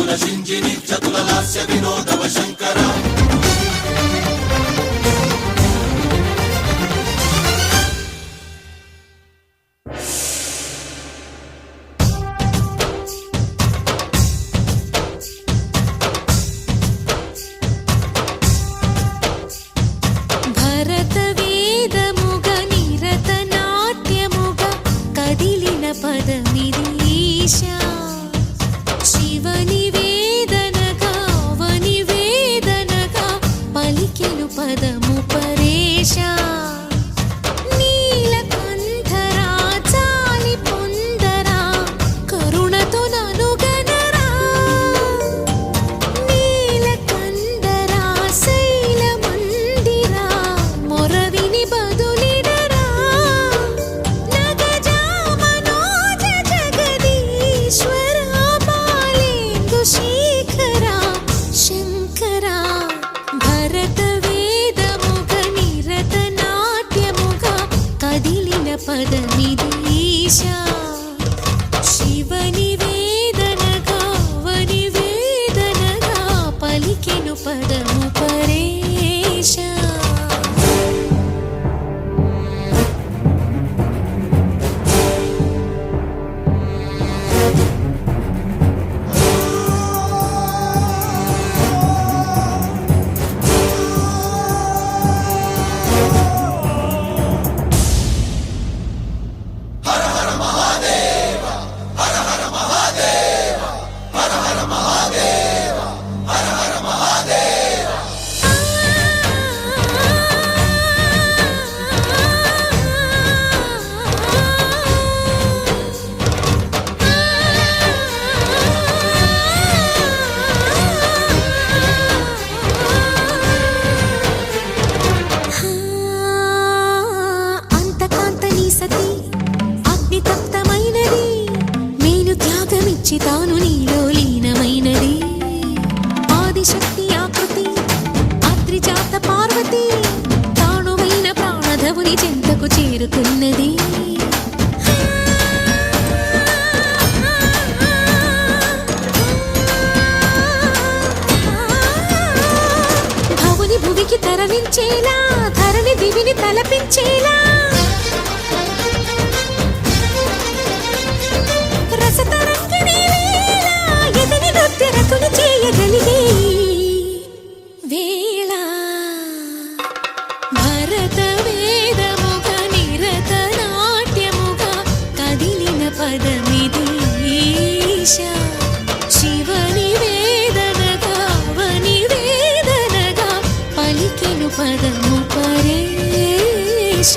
చతుల సింజిని చతుల లాస్య వినోదవ శంకర తాను నీలో లీనమైనది ఆదిశక్తి ఆకృతి అద్రిజాత పార్వతి తానువైన ప్రాణధవుని చెంతకు చేరుకున్నది భవుని భువికి తరలించేలా ధరణి దివిని తలపించేలా చేయగలిగే వేళ భరత వేదముగ నిరత నాట్యముగా కదిలిన పదమిది ఈశా శివని వేదనగా వని వేదనగా పలికెను పదము పరేశ